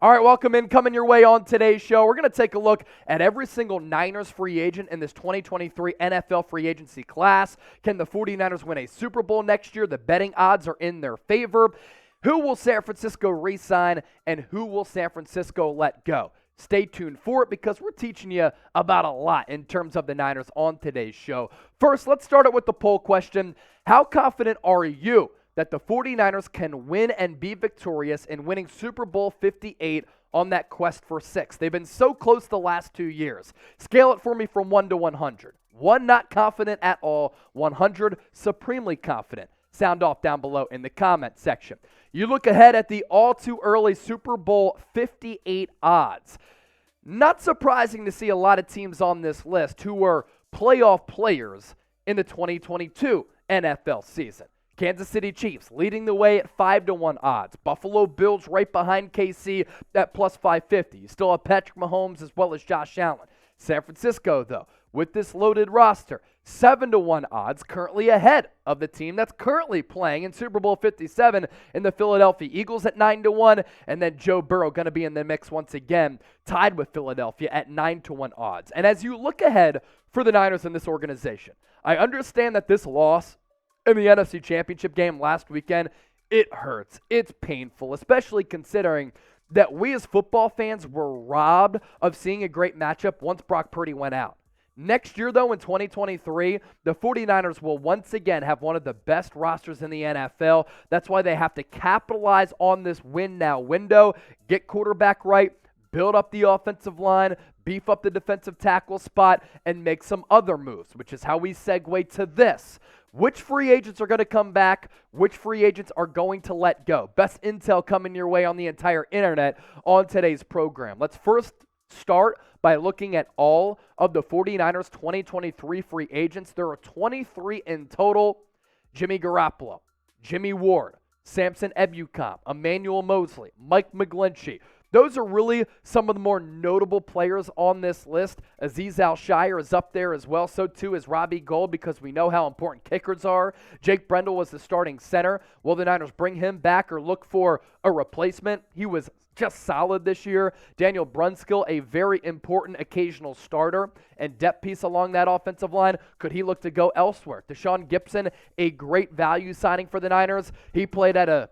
All right, welcome in. Coming your way on today's show, we're going to take a look at every single Niners free agent in this 2023 NFL free agency class. Can the 49ers win a Super Bowl next year? The betting odds are in their favor. Who will San Francisco re-sign, and who will San Francisco let go? Stay tuned for it because we're teaching you about a lot in terms of the Niners on today's show. First, let's start it with the poll question. How confident are you that the 49ers can win and be victorious in winning Super Bowl 58 on that quest for 6? They've been so close the last 2 years. Scale it for me from 1 to 100. 1, not confident at all. 100, supremely confident. Sound off down below in the comment section. You look ahead at the all-too-early Super Bowl 58 odds. Not surprising to see a lot of teams on this list who were playoff players in the 2022 NFL season. Kansas City Chiefs leading the way at 5-1 odds. Buffalo Bills right behind KC at plus 550. You still have Patrick Mahomes as well as Josh Allen. San Francisco, though, with this loaded roster, 7-1 odds, currently ahead of the team that's currently playing in Super Bowl 57 in the Philadelphia Eagles at 9-1, and then Joe Burrow going to be in the mix once again, tied with Philadelphia at 9-1 odds. And as you look ahead for the Niners in this organization, I understand that this loss in the NFC Championship game last weekend, it hurts. It's painful, especially considering that we as football fans were robbed of seeing a great matchup once Brock Purdy went out. Next year, though, in 2023, the 49ers will once again have one of the best rosters in the NFL. That's why they have to capitalize on this win-now window, get quarterback right, build up the offensive line, beef up the defensive tackle spot, and make some other moves, which is how we segue to this. Which free agents are going to come back? Which free agents are going to let go? Best intel coming your way on the entire internet on today's program. Let's first start by looking at all of the 49ers 2023 free agents. There are 23 in total. Jimmy Garoppolo, Jimmie Ward, Samson Ebukam, Emmanuel Moseley, Mike McGlinchey. Those are really some of the more notable players on this list. Al-shaair is up there as well. So too is Robbie Gould, because we know how important kickers are. Jake Brendel was the starting center. Will the Niners bring him back or look for a replacement? He was just solid this year. Daniel Brunskill, a very important occasional starter and depth piece along that offensive line. Could he look to go elsewhere? Deshaun Gibson, a great value signing for the Niners. He played at a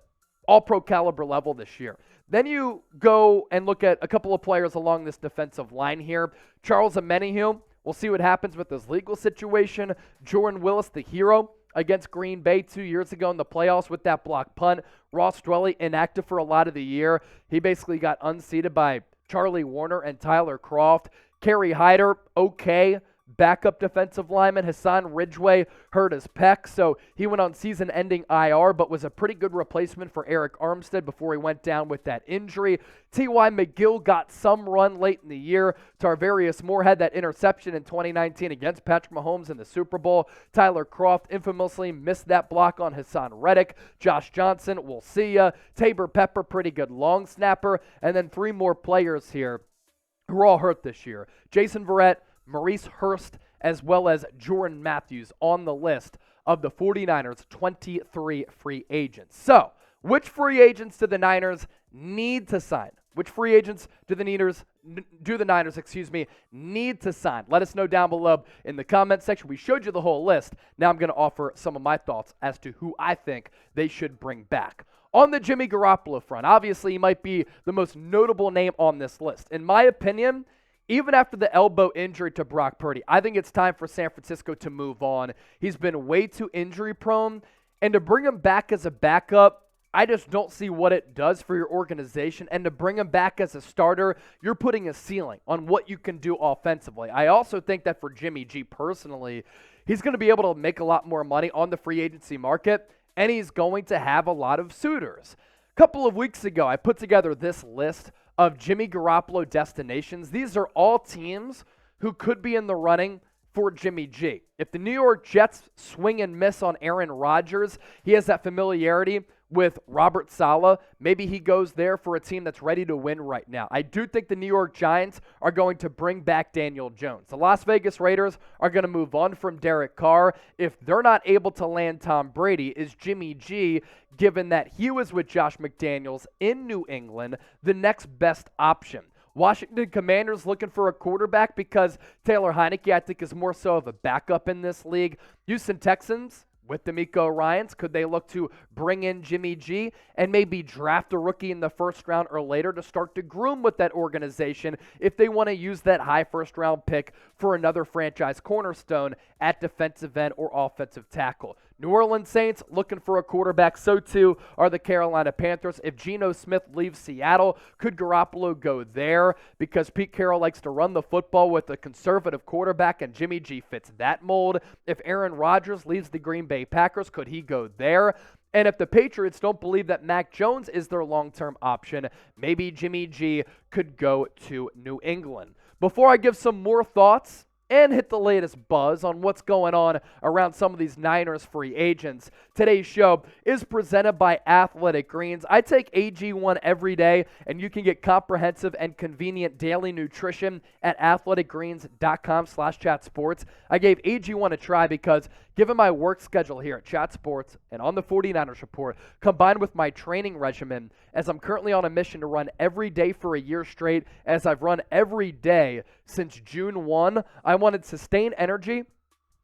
all-pro caliber level this year. Then you go and look at a couple of players along this defensive line here. Charles Omenihu, we'll see what happens with his legal situation. Jordan Willis, the hero against Green Bay 2 years ago in the playoffs with that block punt. Ross Dwelly, inactive for a lot of the year. He basically got unseated by Charlie Warner and Tyler Kroft. Kerry Hyder, okay. Backup defensive lineman Hassan Ridgeway hurt his pec, so he went on season-ending IR, but was a pretty good replacement for Eric Armstead before he went down with that injury. T.Y. McGill got some run late in the year. Tarvarius Moore had that interception in 2019 against Patrick Mahomes in the Super Bowl. Tyler Kroft infamously missed that block on Hassan Reddick. Josh Johnson, we'll see ya. Tabor Pepper, pretty good long snapper. And then 3 more players here who are all hurt this year. Jason Verrett, Maurice Hurst, as well as Jordan Matthews on the list of the 49ers' 23 free agents. So, which free agents do the Niners need to sign? Which free agents do the Niners need to sign? Let us know down below in the comment section. We showed you the whole list. Now I'm going to offer some of my thoughts as to who I think they should bring back. On the Jimmy Garoppolo front, obviously he might be the most notable name on this list. In my opinion, even after the elbow injury to Brock Purdy, I think it's time for San Francisco to move on. He's been way too injury prone, and to bring him back as a backup, I just don't see what it does for your organization. And to bring him back as a starter, you're putting a ceiling on what you can do offensively. I also think that for Jimmy G personally, he's going to be able to make a lot more money on the free agency market, and he's going to have a lot of suitors. A couple of weeks ago, I put together this list of Jimmy Garoppolo destinations. These are all teams who could be in the running for Jimmy G. If the New York Jets swing and miss on Aaron Rodgers, he has that familiarity with Robert Saleh. Maybe he goes there for a team that's ready to win right now. I do think the New York Giants are going to bring back Daniel Jones. The Las Vegas Raiders are going to move on from Derek Carr. If they're not able to land Tom Brady, is Jimmy G, given that he was with Josh McDaniels in New England, the next best option? Washington Commanders looking for a quarterback because Taylor Heineke, I think, is more so of a backup in this league. Houston Texans, with D'Amico Ryans, could they look to bring in Jimmy G and maybe draft a rookie in the first round or later to start to groom with that organization if they want to use that high first-round pick for another franchise cornerstone at defensive end or offensive tackle? New Orleans Saints looking for a quarterback. So too are the Carolina Panthers. If Geno Smith leaves Seattle, could Garoppolo go there? Because Pete Carroll likes to run the football with a conservative quarterback, and Jimmy G fits that mold. If Aaron Rodgers leaves the Green Bay Packers, could he go there? And if the Patriots don't believe that Mac Jones is their long-term option, maybe Jimmy G could go to New England. Before I give some more thoughts and hit the latest buzz on what's going on around some of these Niners free agents, today's show is presented by Athletic Greens. I take AG1 every day, and you can get comprehensive and convenient daily nutrition at athleticgreens.com/chatsports. I gave AG1 a try because given my work schedule here at Chat Sports and on the 49ers Report, combined with my training regimen, as I'm currently on a mission to run every day for a year straight, as I've run every day since June 1, I wanted sustained energy.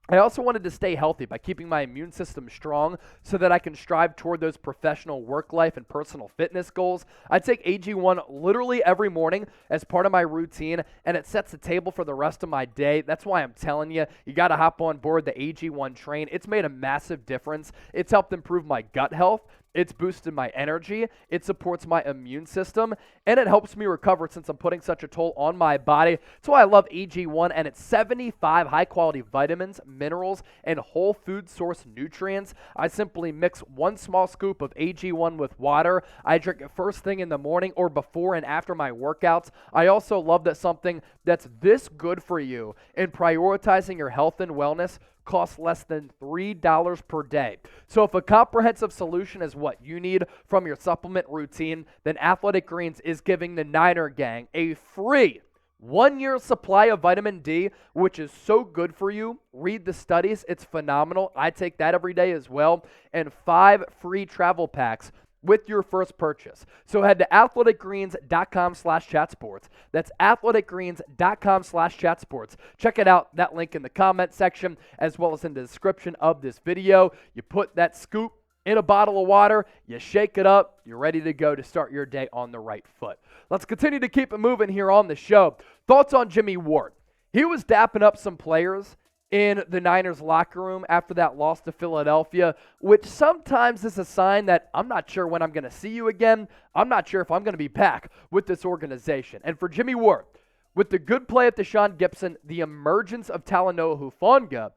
I also wanted to stay healthy by keeping my immune system strong so that I can strive toward those professional work life and personal fitness goals. I take AG1 literally every morning as part of my routine, and it sets the table for the rest of my day. That's why I'm telling you, you got to hop on board the AG1 train. It's made a massive difference. It's helped improve my gut health. It's boosted my energy, it supports my immune system, and it helps me recover since I'm putting such a toll on my body. That's why I love AG1, and it's 75 high-quality vitamins, minerals, and whole food source nutrients. I simply mix one small scoop of AG1 with water. I drink it first thing in the morning or before and after my workouts. I also love that something that's this good for you in prioritizing your health and wellness costs less than $3 per day. So if a comprehensive solution is what you need from your supplement routine, then Athletic Greens is giving the Niner Gang a free 1-year supply of vitamin D, which is so good for you. Read the studies. It's phenomenal. I take that every day as well. And 5 free travel packs with your first purchase. So head to athleticgreens.com/chatsports. That's athleticgreens.com/chatsports. Check it out, that link in the comment section, as well as in the description of this video. You put that scoop in a bottle of water, you shake it up, you're ready to go to start your day on the right foot. Let's continue to keep it moving here on the show. Thoughts on Jimmie Ward. He was dapping up some players in the Niners locker room after that loss to Philadelphia, which sometimes is a sign that I'm not sure when I'm going to see you again. I'm not sure if I'm going to be back with this organization. And for Jimmie Ward, with the good play of Deshaun Gibson, the emergence of Talanoa Hufanga,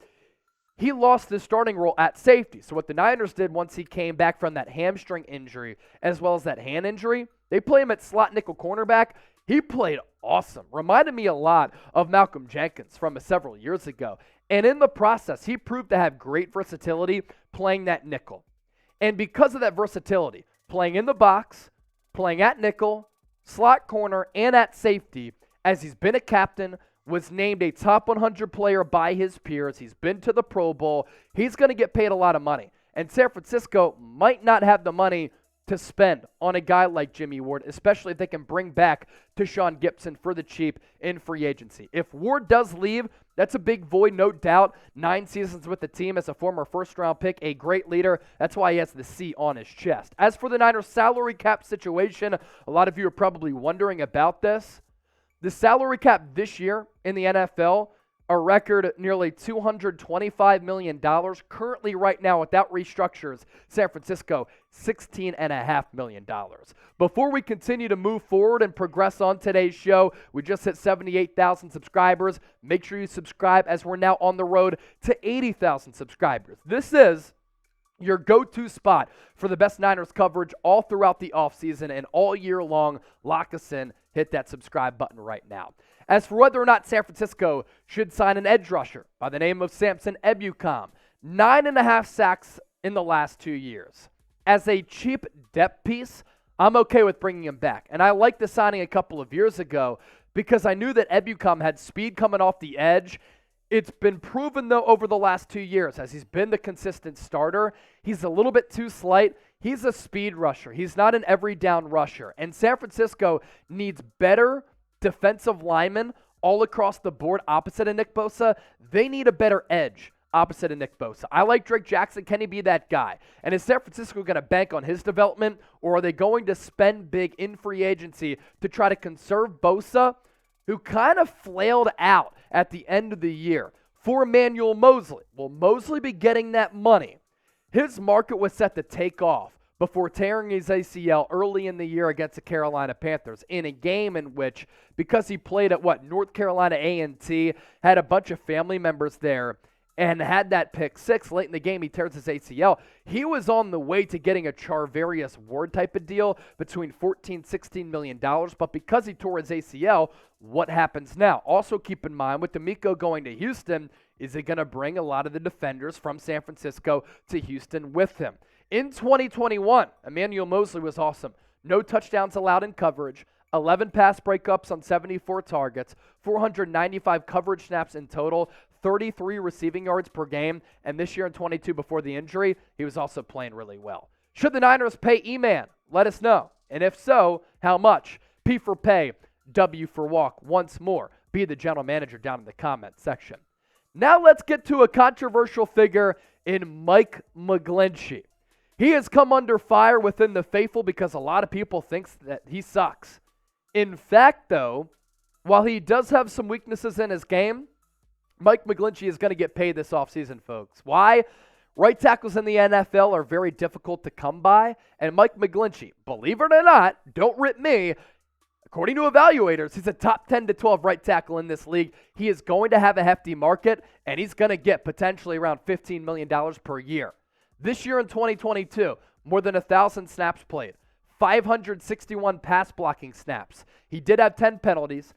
he lost his starting role at safety. So what the Niners did once he came back from that hamstring injury as well as that hand injury, they play him at slot nickel cornerback. He played awesome. Reminded me a lot of Malcolm Jenkins from several years ago. And in the process, he proved to have great versatility playing that nickel. And because of that versatility, playing in the box, playing at nickel, slot corner, and at safety, as he's been a captain, was named a top 100 player by his peers. He's been to the Pro Bowl. He's going to get paid a lot of money. And San Francisco might not have the money to spend on a guy like Jimmie Ward, especially if they can bring back Deshaun Gibson for the cheap in free agency. If Ward does leave, that's a big void, no doubt. 9 seasons with the team as a former first-round pick, a great leader. That's why he has the C on his chest. As for the Niners' salary cap situation, a lot of you are probably wondering about this. The salary cap this year in the NFL, a record nearly $225 million. Currently, right now, without restructures, San Francisco, $16.5 million. Before we continue to move forward and progress on today's show, we just hit 78,000 subscribers. Make sure you subscribe as we're now on the road to 80,000 subscribers. This is your go-to spot for the best Niners coverage all throughout the offseason and all year long. Lock us in. Hit that subscribe button right now. As for whether or not San Francisco should sign an edge rusher by the name of Samson Ebukam, 9.5 sacks in the last 2 years. as a cheap depth piece, I'm okay with bringing him back. And I liked the signing a couple of years ago because I knew that Ebukam had speed coming off the edge. It's been proven, though, over the last 2 years, as he's been the consistent starter, he's a little bit too slight. He's a speed rusher. He's not an every down rusher. And San Francisco needs better defensive linemen all across the board opposite of Nick Bosa. They need a better edge opposite of Nick Bosa. I like Drake Jackson. Can he be that guy? And is San Francisco going to bank on his development, or are they going to spend big in free agency to try to conserve Bosa, who kind of flailed out at the end of the year, for Emmanuel Moseley? Will Moseley be getting that money? His market was set to take off before tearing his ACL early in the year against the Carolina Panthers in a game in which, because he played at North Carolina A&T, had a bunch of family members there, and had that pick six late in the game, he tears his ACL. He was on the way to getting a Charvarius Ward type of deal between $14-16 million, but because he tore his ACL, what happens now? Also keep in mind, with D'Amico going to Houston, is he going to bring a lot of the defenders from San Francisco to Houston with him? In 2021, Emmanuel Moseley was awesome. No touchdowns allowed in coverage, 11 pass breakups on 74 targets, 495 coverage snaps in total, 33 receiving yards per game, and this year in 22 before the injury, he was also playing really well. Should the Niners pay E-Man? Let us know. And if so, how much? P for pay, W for walk. Once more, be the general manager down in the comment section. Now let's get to a controversial figure in Mike McGlinchey. He has come under fire within the faithful because a lot of people think that he sucks. In fact, though, while he does have some weaknesses in his game, Mike McGlinchey is going to get paid this offseason, folks. Why? Right tackles in the NFL are very difficult to come by, and Mike McGlinchey, believe it or not, don't rip me, according to evaluators, he's a top 10 to 12 right tackle in this league. He is going to have a hefty market, and he's going to get potentially around $15 million per year. This year in 2022, more than 1,000 snaps played, 561 pass blocking snaps. He did have 10 penalties.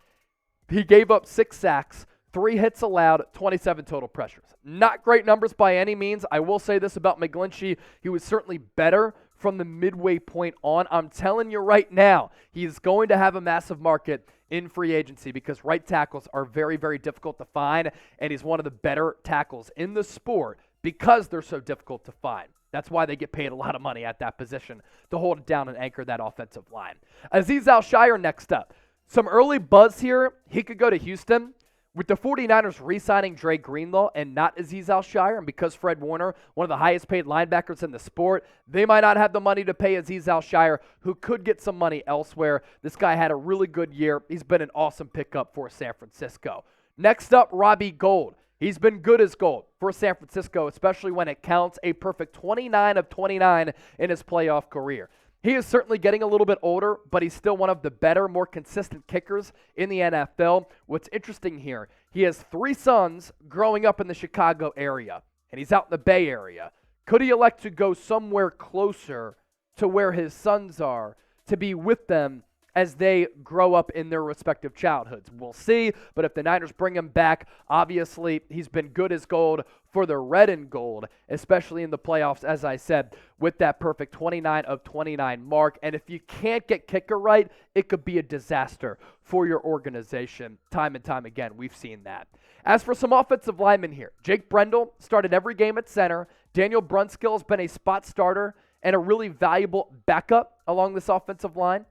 He gave up 6 sacks. 3 hits allowed, 27 total pressures. Not great numbers by any means. I will say this about McGlinchey. He was certainly better from the midway point on. I'm telling you right now, he is going to have a massive market in free agency because right tackles are very, very difficult to find, and he's one of the better tackles in the sport because they're so difficult to find. That's why they get paid a lot of money at that position to hold it down and anchor that offensive line. Azeez al-Shaair next up. Some early buzz here. He could go to Houston. With the 49ers re-signing Dre Greenlaw and not Azeez al-Shaair, and because Fred Warner, one of the highest paid linebackers in the sport, they might not have the money to pay Azeez al-Shaair, who could get some money elsewhere. This guy had a really good year. He's been an awesome pickup for San Francisco. Next up, Robbie Gould. He's been good as gold for San Francisco, especially when it counts. A perfect 29 of 29 in his playoff career. He is certainly getting a little bit older, but he's still one of the better, more consistent kickers in the NFL. What's interesting here, he has 3 sons growing up in the Chicago area, and he's out in the Bay Area. Could he elect to go somewhere closer to where his sons are to be with them as they grow up in their respective childhoods? We'll see, but if the Niners bring him back, obviously he's been good as gold for the red and gold, especially in the playoffs, as I said, with that perfect 29 of 29 mark. And if you can't get kicker right, it could be a disaster for your organization. Time and time again, we've seen that. As for some offensive linemen here, Jake Brendel started every game at center. Daniel Brunskill has been a spot starter and a really valuable backup along this offensive line.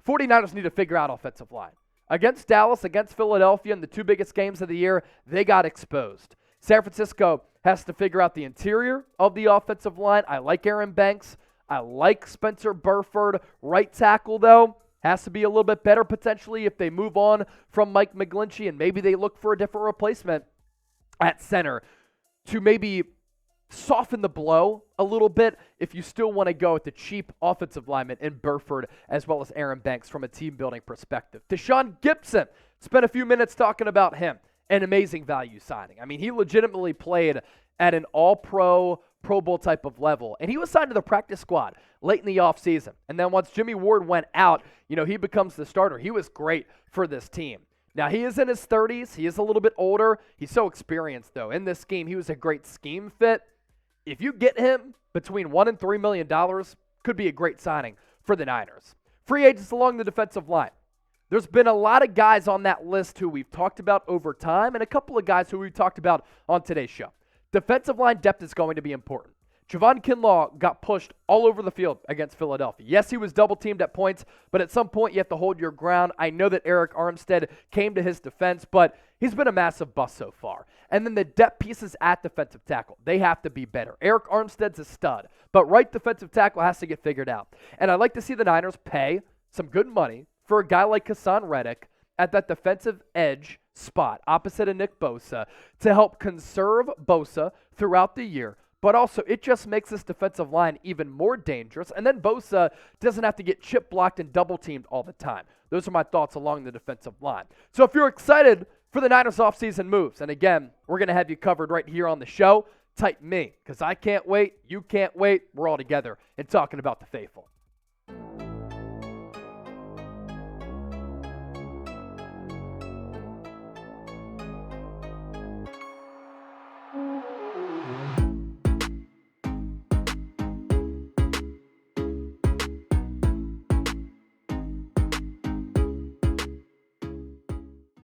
49ers need to figure out offensive line. Against Dallas, against Philadelphia, in the 2 biggest games of the year, they got exposed. San Francisco has to figure out the interior of the offensive line. I like Aaron Banks. I like Spencer Burford. Right tackle, though, has to be a little bit better potentially if they move on from Mike McGlinchey and maybe they look for a different replacement at center to maybe soften the blow a little bit if you still want to go with the cheap offensive lineman in Burford as well as Aaron Banks from a team-building perspective. Deshaun Gibson, spent a few minutes talking about him. An amazing value signing. I mean, he legitimately played at an all-pro, Pro Bowl type of level, and he was signed to the practice squad late in the offseason. And then once Jimmie Ward went out, he becomes the starter. He was great for this team. Now, he is in his 30s. He is a little bit older. He's so experienced, though. In this scheme, he was a great scheme fit. If you get him between $1 and $3 million, could be a great signing for the Niners. Free agents along the defensive line. There's been a lot of guys on that list who we've talked about over time and a couple of guys who we've talked about on today's show. Defensive line depth is going to be important. Javon Kinlaw got pushed all over the field against Philadelphia. Yes, he was double-teamed at points, but at some point you have to hold your ground. I know that Eric Armstead came to his defense, but he's been a massive bust so far. And then the depth pieces at defensive tackle, they have to be better. Eric Armstead's a stud, but right defensive tackle has to get figured out. And I'd like to see the Niners pay some good money for a guy like Hassan Reddick at that defensive edge spot opposite of Nick Bosa to help conserve Bosa throughout the year. But also, it just makes this defensive line even more dangerous. And then Bosa doesn't have to get chip blocked and double-teamed all the time. Those are my thoughts along the defensive line. So if you're excited for the Niners offseason moves, and again, we're going to have you covered right here on the show, type me, because I can't wait, you can't wait, we're all together and talking about the faithful.